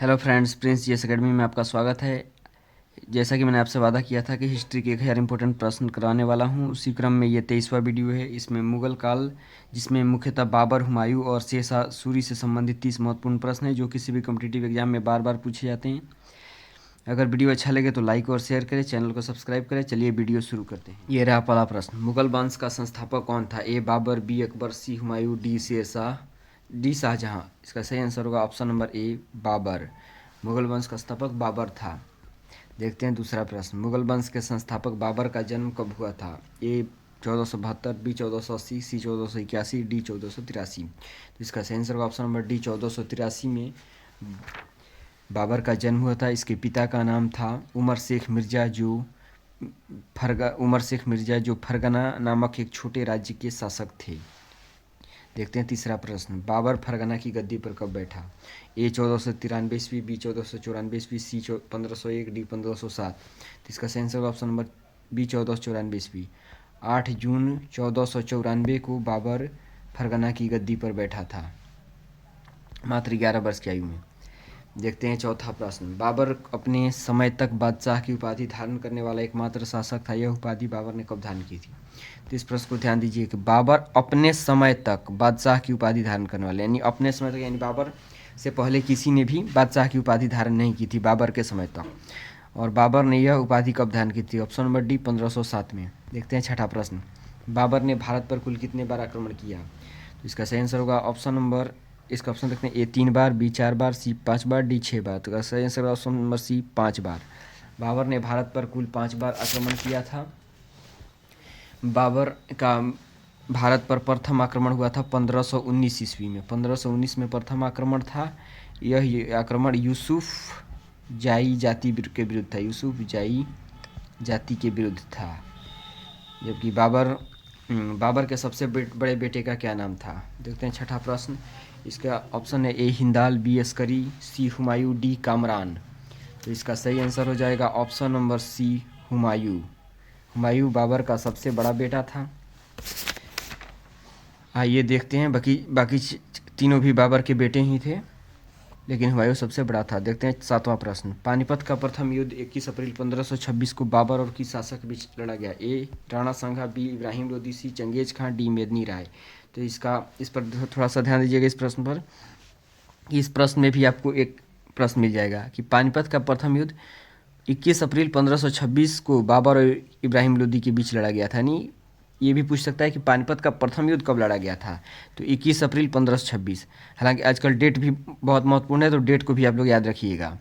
Hello friends, Prince GS academy में आपका स्वागत है। जैसा कि मैंने आपसे वादा किया था कि हिस्ट्री के 1000 इंपॉर्टेंट प्रश्न कराने वाला हूं, उसी क्रम में ये 23वां वीडियो है। इसमें मुगल काल, जिसमें मुख्यतः बाबर, हुमायूं और शेर शाह सूरी से संबंधित 30 महत्वपूर्ण प्रश्न हैं जो किसी भी कॉम्पिटिटिव एग्जाम में बार बार पूछे जाते हैं। अगर वीडियो अच्छा लगे तो लाइक और शेयर करें, चैनल को सब्सक्राइब करें। चलिए वीडियो शुरू करते हैं। ये रहा पहला प्रश्न। मुगल वंश का संस्थापक कौन था? A Babur, B Akbar, C Humayun, D Sher Shah, D Shahjahan. इसका सही आंसर होगा option number A, Babur. Mughal वंश का संस्थापक बाबर था। देखते हैं दूसरा प्रश्न। मुगल वंश के संस्थापक बाबर का जन्म कब हुआ था? ए 1472, बी 1480, सी 1481, डी 1483। तो इसका सही आंसर होगा ऑप्शन नंबर डी, 1483 में बाबर का जन्म हुआ था। इसके पिता का नाम था उमर शेख मिर्ज़ा, जो फरगना नामक एक छोटे राज्य के शासक थे। देखते हैं तीसरा प्रश्न। बाबर फरगना की गद्दी पर कब बैठा? ए 1493 ईस्वी, बी 1494 ईस्वी, सी 1501, डी 1507। तो इसका सही आंसर ऑप्शन नंबर बी, 1494 ईस्वी। 8 जून 1494 को बाबर फरगना की गद्दी पर बैठा था, मात्र 11 वर्ष की आयु में। देखते हैं चौथा प्रश्न। बाबर अपने समय तक बादशाह की उपाधि धारण करने वाला एकमात्र शासक था। यह उपाधि बाबर ने कब धारण की थी? तो इस प्रश्न को ध्यान दीजिए कि बाबर अपने समय तक बादशाह की उपाधि धारण करने वाले, यानी अपने समय तक, यानी बाबर से पहले किसी ने भी बादशाह की उपाधि धारण नहीं की थी बाबर के समय तक। और बाबर ने यह उपाधि कब धारण की थी? ऑप्शन नंबर डी, 1507 में। देखते हैं छठा प्रश्न। बाबर ने भारत पर कुल कितने बार आक्रमण किया? तो इसका सही आंसर होगा ऑप्शन नंबर, इसका ऑप्शन देखते हैं, ए 3 बार, बी 4 बार, सी 5 बार, डी 6 बार। तो सही आंसर ऑप्शन नंबर सी, 5 बार। बाबर ने भारत पर कुल 5 बार आक्रमण किया था। बाबर का भारत पर प्रथम आक्रमण हुआ था 1519 ईस्वी में। 1519 में प्रथम आक्रमण था। यह आक्रमण यूसुफ जाई जाति के विरुद्ध था। यूसुफ जाई जाति के विरुद्ध था। जबकि बाबर के सबसे बड़े बेटे का क्या नाम था? देखते हैं छठा प्रश्न। इसका ऑप्शन है A Hindal, B Askari, C Humayun, D Kamran. तो इसका सही आंसर हो जाएगा option number C, Humayun. Humayun Babur का सबसे बड़ा बेटा था। आइए देखते हैं, बाकी बाकी तीनों भी बाबर के बेटे ही थे, लेकिन हुमायूं सबसे बड़ा था। देखते हैं सातवां प्रश्न। पानीपत का प्रथम युद्ध 21 अप्रैल 1526 को बाबर और किस शासक के बीच लड़ा गया? ए राणा सांगा, बी इब्राहिम लोदी, सी चंगेज खां, डी मेदनी राय। तो इस पर थोड़ा सा ध्यान दीजिएगा इस प्रश्न पर। इस प्रश्न में भी आपको एक प्रश्न मिल जाएगा कि पानीपत का प्रथम युद्ध 21 अप्रैल 1526 को बाबर और इब्राहिम लोदी के बीच लड़ा गया था। यानी ये भी पूछ सकता है कि पानीपत का प्रथम युद्ध कब लड़ा गया था? तो 21 अप्रैल 1526। हालांकि आजकल डेट भी बहुत महत्वपूर्ण है, तो डेट को भी आप लोग याद रखिएगा।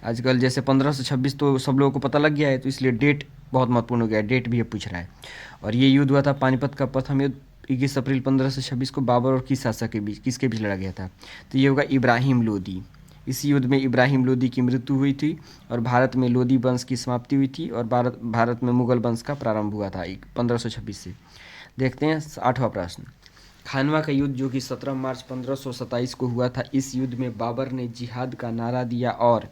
आजकल जैसे 1526 तो सब लोगों को पता लग गया है, तो इसलिए डेट बहुत महत्वपूर्ण हो गया है, डेट भी अब पूछ रहा है। और ये युद्ध हुआ था पानीपत का प्रथम युद्ध 21 अप्रैल 1526 को बाबर और किस शासक के बीच, किसके बीच लड़ा गया था? तो ये होगा इब्राहिम लोदी। इस युद्ध में इब्राहिम लोदी की मृत्यु हुई थी और भारत में लोदी वंश की समाप्ति हुई थी, और भारत में मुगल वंश का प्रारंभ हुआ था 1526 से। देखते हैं आठवां प्रश्न। खानवा का युद्ध जो कि 17 मार्च 1527 को हुआ था, इस युद्ध में बाबर ने जिहाद का नारा दिया और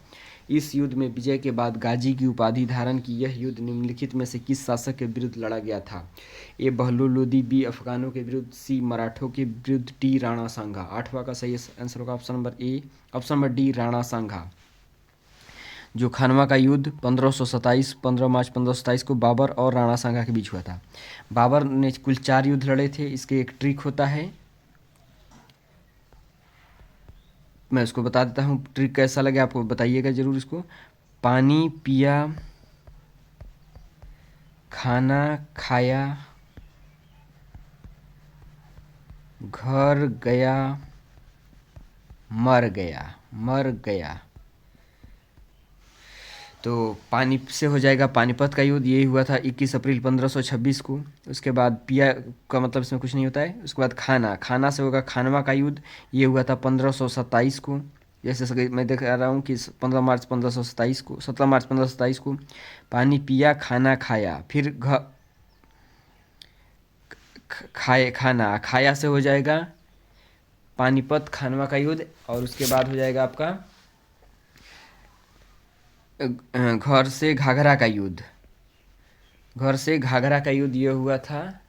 इस युद्ध में विजय के बाद गाजी की उपाधि धारण की। यह युद्ध निम्नलिखित में से किस शासक के विरुद्ध लड़ा गया था? ए बहलोल लोदी, बी अफगानों के विरुद्ध, सी मराठों के विरुद्ध, डी राणा सांगा। आठवां का सही आंसर होगा option number A, option number D, Rana Sanga. जो खानवा का युद्ध 15 मार्च 1527 को बाबर और राणा सांगा के बीच हुआ था। बाबर ने कुल 4 युद्ध लड़े थे। इसके एक ट्रिक होता है, मैं उसको बता देता हूँ। ट्रिक कैसा लगे आपको बताइएगा ज़रूर इसको। पानी पिया, खाना खाया, घर गया, मर गया। तो पानी से हो जाएगा पानीपत का युद्ध, यही हुआ था 21 अप्रैल 1526 को। उसके बाद पिया का मतलब इसमें कुछ नहीं होता है। उसके बाद खाना से होगा खानवा का युद्ध, ये हुआ था 1527 को। जैसे मैं देख रहा हूँ कि 15 मार्च 1527 को, 17 मार्च 1527 को पानी पिया, खाना खाया, फिर खाया से हो जाएगा पानीपत खानवा का युद्ध, और उसके बाद हो जाएगा आपका घर से घाघरा का युद्ध। घर से घाघरा का युद्ध ये हुआ था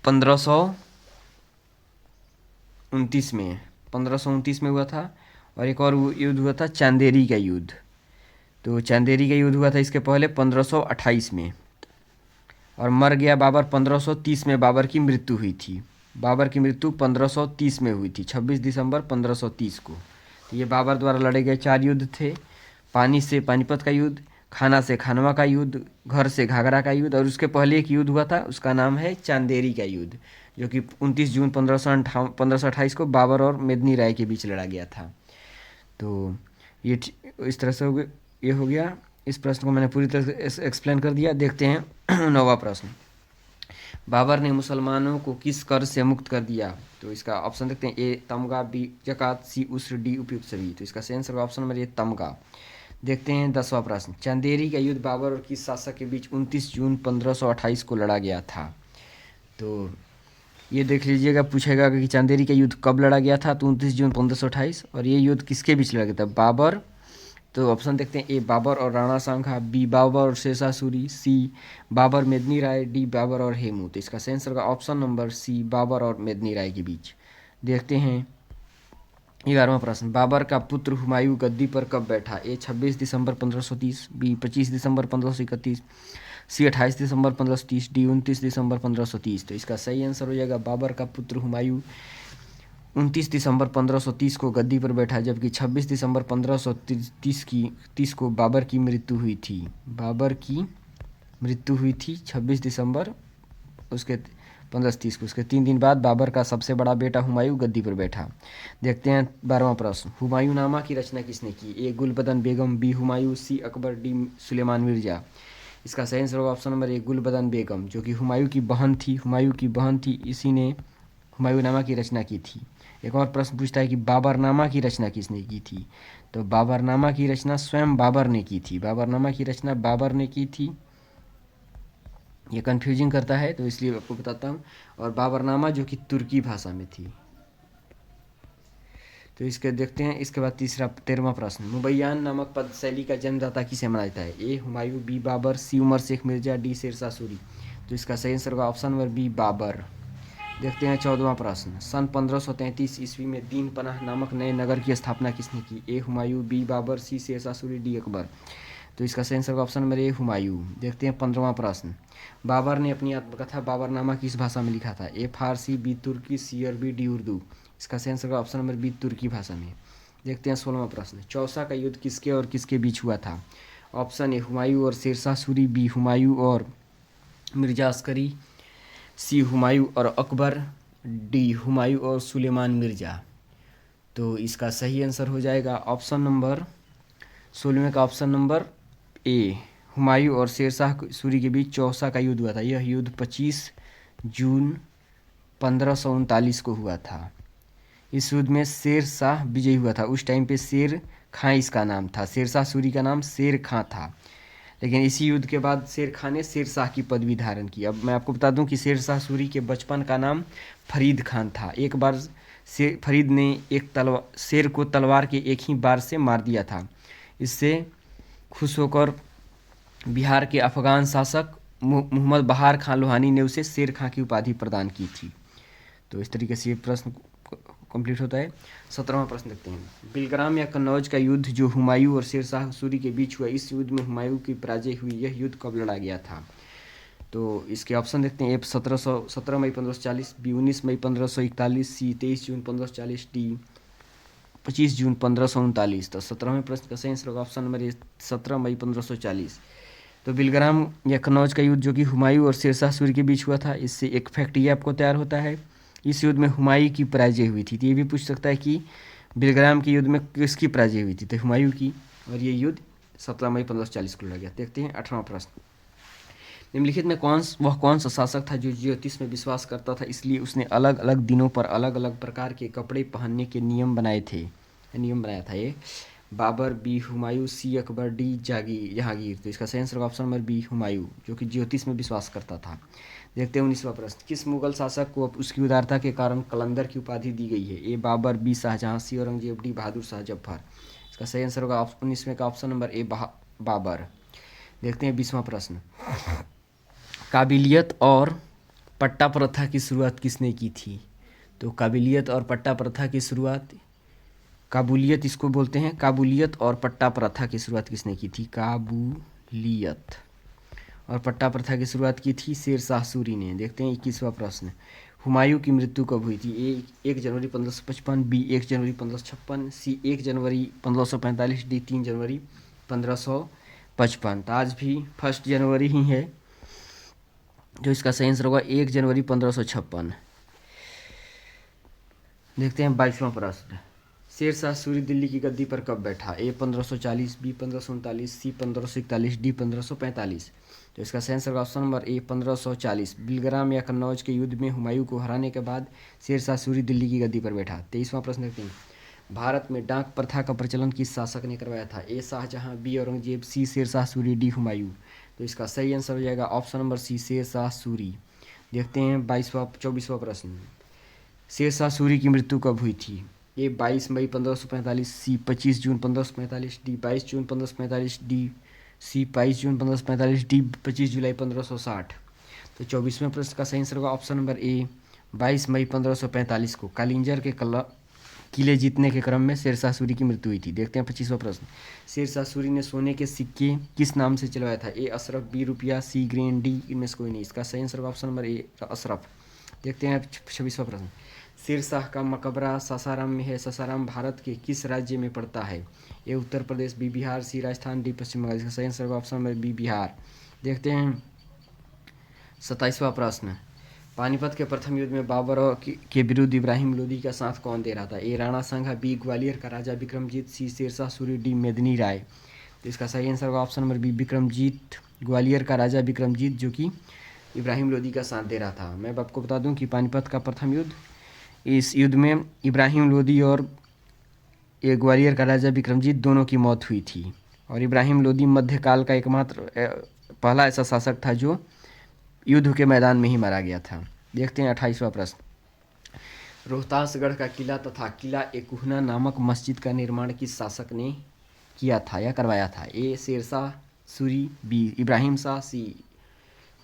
1529 में। 1529 में हुआ था। और एक और युद्ध हुआ था चांदेरी का युद्ध। तो चांदेरी का युद्ध हुआ था इसके पहले 1528 में, और मर गया बाबर 1530 में। बाबर की मृत्यु हुई थी। बाबर की मृत्यु 1530 में हुई थी, 26 दिसंबर 1530 को। तो ये बाबर द्वारा लड़े गए 4 युद्ध थे। पानी से पानीपत का युद्ध, खाना से खानवा का युद्ध, घर से घाघरा का युद्ध, और उसके पहले एक युद्ध हुआ था, उसका नाम है चांदेरी का युद्ध, जो कि 29 जून 1528 को बाबर और मेदिनी राय के बीच लड़ा गया था। तो ये इस तरह से ये हो गया। इस प्रश्न को मैंने पूरी तरह से एक्सप्लेन कर दिया। देखते हैं 9वां प्रश्न। बाबर ने मुसलमानों को किस कर से मुक्त कर दिया? तो इसका ऑप्शन देखते हैं। ए तमगा, बी जकात, सी उस्र, डी उपयुक्त सभी। तो इसका सही आंसर ऑप्शन नंबर ए तमगा। देखते हैं 10वां प्रश्न। चांदेरी का युद्ध बाबर और किस शासक के बीच 29 जून 1528 को लड़ा गया था? तो ये देख लीजिएगा, पूछेगा कि चांदेरी का युद्ध कब लड़ा गया था? तो 29 जून 1528। और ये युद्ध किसके बीच लड़ा गया था? बाबर। तो ऑप्शन देखते हैं। ए बाबर और राणा सांघा, बी बाबर और शेरशाह सूरी, सी बाबर मेदिनी राय, डी बाबर और हेमू। तो इसका सही आंसर होगा ऑप्शन नंबर सी, बाबर और मेदिनी राय के बीच। देखते हैं 11वां प्रश्न। बाबर का पुत्र हुमायूं गद्दी पर कब बैठा? ए 26 दिसंबर 1530, बी 25 दिसंबर 1531, सी 28 दिसंबर 1530, डी 29 दिसंबर 1530। तो इसका सही आंसर हो जाएगा बाबर का पुत्र हुमायूं 29 दिसंबर 1530 को गद्दी पर बैठा, जबकि 26 दिसंबर 1530 को बाबर की मृत्यु हुई थी। बाबर की मृत्यु हुई थी 26 दिसंबर उसके 1530 को। उसके 3 दिन बाद बाबर का सबसे बड़ा बेटा हुमायूं गद्दी पर बैठा। देखते हैं 12वां प्रश्न। हुमायूंनामा की रचना किसने की? ए गुलबदन बेगम, B Humayun, C Akbar, D Suleman Mirza. इसका सही आंसर होगा ऑप्शन नंबर ए, गुलबदन बेगम, जो कि हुमायूं की बहन थी। हुमायूं की बहन थी, इसी ने हुमायूंनामा की रचना की थी। एक और प्रश्न पूछता है कि बाबरनामा की रचना किसने की थी? तो बाबरनामा की रचना स्वयं बाबर ने की थी। बाबरनामा की रचना बाबर ने की थी। ये कन्फ्यूजिंग करता है, तो इसलिए आपको बताता हूँ। और बाबरनामा जो कि तुर्की भाषा में थी। तो इसके देखते हैं। इसके बाद 13वां प्रश्न। मुबैयान नामक पद शैली का जन्मदाता किसे माना जाता है? ए हुमायूं, बी बाबर, सी उमर शेख मिर्जा, डी शेरशाह सूरी। तो इसका सही आंसर होगा ऑप्शन नंबर बी, बाबर। देखते हैं 14वां प्रश्न। सन 1533 ईस्वी में दीन पनाह नामक नए नगर की स्थापना किसने की? ए हुमायूं, बी बाबर, सी शेरशाह सूरी, डी अकबर। तो इसका सही आंसर ऑप्शन नंबर ए, हुमायूं। देखते हैं 15वां प्रश्न। बाबर ने अपनी आत्मकथा बाबरनामा किस भाषा में लिखा था? ए फारसी, बी तुर्की, सी अरबी, डी उर्दू। इसका सही आंसर ऑप्शन नंबर बी, तुर्की भाषा में। देखते हैं 16वां प्रश्न। चौसा का युद्ध किसके और किसके बीच हुआ था? ऑप्शन ए हुमायूं और शेरशाह सूरी, बी हुमायूं और मिर्जा अस्करी, सी हुमायूं और अकबर, डी हुमायूं और सुलेमान मिर्जा। तो इसका सही आंसर हो जाएगा ऑप्शन नंबर 16 का ऑप्शन नंबर ए, हुमायूं और शेरशाह सूरी के बीच चौसा का युद्ध हुआ था। यह युद्ध 25 जून 1539 को हुआ था। इस युद्ध में शेर शाह विजयी हुआ था। उस टाइम पे शेर खां इसका नाम था। शेरशाह सूरी का नाम शेर खां था, लेकिन इसी युद्ध के बाद शेर खां ने शेर शाह की पदवी धारण की। अब मैं आपको बता दूं कि शेरशाह सूरी के बचपन का नाम फरीद खान था। एक बार फरीद ने एक शेर को तलवार के एक ही बार से मार दिया था। इससे खुश होकर बिहार के अफगान शासक मोहम्मद बहार खां लोहानी ने उसे शेर खां की उपाधि प्रदान की थी। तो इस तरीके से ये प्रश्न कंप्लीट होता है। 17वां प्रश्न देखते हैं। बिलग्राम या कन्नौज का युद्ध जो हुमायूं और शेरशाह सूरी के बीच हुआ, इस युद्ध में हुमायूं की पराजय हुई। यह युद्ध कब लड़ा गया था? तो इसके ऑप्शन देखते हैं। ए 17 मई 1540, बी 19 मई 1541, सी 23 जून 1540, डी 25 जून 1539। तो 17वें प्रश्न का सही आंसर होगा ऑप्शन नंबर ए, 17 मई 1540। तो बिलग्राम या कन्नौज का युद्ध जो कि हुमायूं और शेरशाह सूरी के बीच हुआ था, इससे एक फैक्ट ये आपको तैयार होता है। इस युद्ध में हुमायूं की पराजय हुई थी। तो ये भी पूछ सकता है कि बिलग्राम के युद्ध में किसकी पराजय हुई थी? तो हुमायूं की। और ये युद्ध 17 मई 1540 को लड़ा गया। देखते हैं 18वां प्रश्न। निम्नलिखित में कौन सा शासक था जो ज्योतिष में विश्वास करता था, इसलिए उसने अलग अलग दिनों पर अलग अलग प्रकार के कपड़े पहनने के नियम बनाया था? A Babur, B Humayun, C Akbar, D Jahangir. तो इसका सही answer option number B, Humayun, जो कि ज्योतिष में विश्वास करता था। देखते हैं 19वां प्रश्न। किस मुगल शासक को उसकी उदारता के कारण कलंदर की उपाधि दी गई है? ए बाबर, बी शाहजहां, सी औरंगजेब, डी बहादुर शाह जफर। इसका सही आंसर होगा 19वें का ऑप्शन नंबर ए, बाबर। देखते हैं 20वां प्रश्न। काबिलियत और पट्टा प्रथा की शुरुआत किसने की थी? तो काबिलियत और पट्टा प्रथा की शुरुआत काबुलियत इसको बोलते हैं। काबुलियत और पट्टा प्रथा की शुरुआत किसने की थी? काबुलियत और पट्टा प्रथा की शुरुआत की थी शेर शाह सूरी ने। देखते हैं 21वां प्रश्न, हुमायूं की मृत्यु कब हुई थी? ए 1 जनवरी 1555, बी 1 जनवरी 1556, सी 1 जनवरी 1545, डी 3 जनवरी 1555। तो आज भी 1 जनवरी ही है, जो इसका सही आंसर होगा 1 जनवरी 1556। देखते हैं 22वां प्रश्न, शेर शाह सूरी दिल्ली की गद्दी पर कब बैठा? ए 1540, बी 1539, सी 1541, डी 1545। तो इसका सही आंसर होगा ऑप्शन नंबर ए 1540। बिलग्राम या कन्नौज के युद्ध में हुमायूं को हराने के बाद शेर शाह सूरी दिल्ली की गद्दी पर बैठा। 23वां प्रश्न देखते हैं, भारत में डाक प्रथा का प्रचलन किस शासक ने करवाया था? ए शाहजहां, बी औरंगजेब, सी शेर शाह सूरी, डी हुमायूं। तो इसका सही आंसर हो जाएगा ऑप्शन नंबर सी शेर शाह सूरी। देखते हैं 24वां प्रश्न, शेर शाह सूरी की मृत्यु कब हुई थी? ए 22 मई 1545, सी 25 जून 1545, डी 22 जून 1545, डी सी 22 जून 1545, डी 25 जुलाई 1560। तो 24वें प्रश्न का सही आंसर होगा ऑप्शन नंबर ए 22 मई 1545 को कालिंजर के किले जीतने के क्रम में शेर शाह सूरी की मृत्यु हुई थी। देखते हैं 25वां प्रश्न, शेर शाह सूरी ने सोने के सिक्के किस नाम से चलवाया था? ए अशरफ, बी रुपया, सी ग्रेन, डी इनमें से कोई नहीं। इसका सही आंसर होगा ऑप्शन नंबर ए अशरफ। देखते हैं 26वां प्रश्न, शेर शाह का मकबरा सासाराम में है। सासाराम भारत के किस राज्य में पड़ता है? ए उत्तर प्रदेश, बी बिहार, सी राजस्थान, डी पश्चिम बंगाल। इसका सही आंसर होगा ऑप्शन नंबर बी बिहार। देखते हैं 27वां प्रश्न, पानीपत के प्रथम युद्ध में बाबर के विरुद्ध इब्राहिम लोदी का साथ कौन दे रहा था? ए राणा सांगा, बी ग्वालियर का राजा विक्रमजीत, सी शेर शाह सूरी, डी मेदिनी राय। तो इसका सही आंसर होगा option number B Vikramjit, Gwalior का राजा विक्रमजीत, जो कि इब्राहिम लोदी का साथ दे रहा था। मैं आपको बता दूं कि पानीपत का प्रथम युद्ध, इस युद्ध में इब्राहिम लोदी और ये ग्वालियर का राजा विक्रमजीत दोनों की मौत हुई थी। और इब्राहिम लोदी मध्यकाल का एकमात्र पहला ऐसा शासक था जो युद्ध के मैदान में ही मारा गया था। देखते हैं 28वां प्रश्न, रोहतासगढ़ का किला तथा किला एकुहना नामक मस्जिद का निर्माण किस शासक ने किया था या करवाया था? ए शेर शाह सूरी, बी इब्राहिम शाह, सी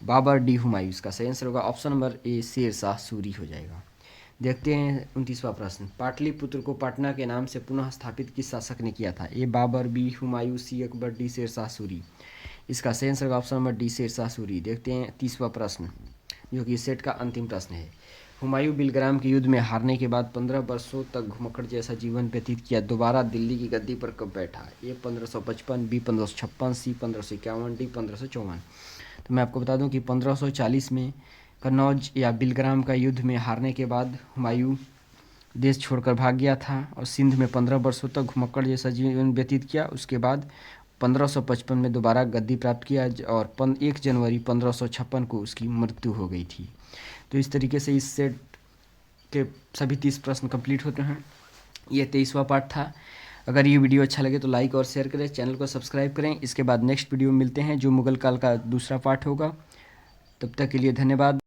बाबर, डी हुमायूं। इसका सही आंसर होगा ऑप्शन नंबर ए शेर शाह सूरी हो जाएगा। देखते हैं 29वां प्रश्न, पाटलिपुत्र को पटना के नाम से पुनः स्थापित किस शासक ने किया था? A Babur, B Humayun, C Akbar, D Sher Shah Suri. इसका सही answer option number D Sher Shah Suri. देखते हैं 30वां प्रश्न, जो कि सेट का अंतिम प्रश्न है, हुमायूं बिलग्राम के युद्ध में हारने के बाद 15 वर्षों तक घुमक्कड़ जैसा जीवन व्यतीत किया, दोबारा दिल्ली की गद्दी पर कब बैठा? ए 1555, बी 1556, सी 1551, डी 1554। तो मैं आपको बता दूं कि 1540 में कन्नौज या बिलग्राम का युद्ध में हारने के बाद हुमायूं देश छोड़कर भाग गया था और सिंध में 15 वर्षों तक घुमक्कड़ जैसा जीवन व्यतीत किया। उसके बाद 1555 में दोबारा गद्दी प्राप्त किया और 1 जनवरी 1556 को उसकी मृत्यु हो गई थी। तो इस तरीके से इस सेट के सभी 30 प्रश्न कंप्लीट होते हैं। ये 23वां पार्ट था। अगर ये वीडियो अच्छा लगे तो लाइक और शेयर करें, चैनल को सब्सक्राइब करें। इसके बाद नेक्स्ट वीडियो में मिलते हैं जो मुगल काल का दूसरा पार्ट होगा। तब तक के लिए धन्यवाद।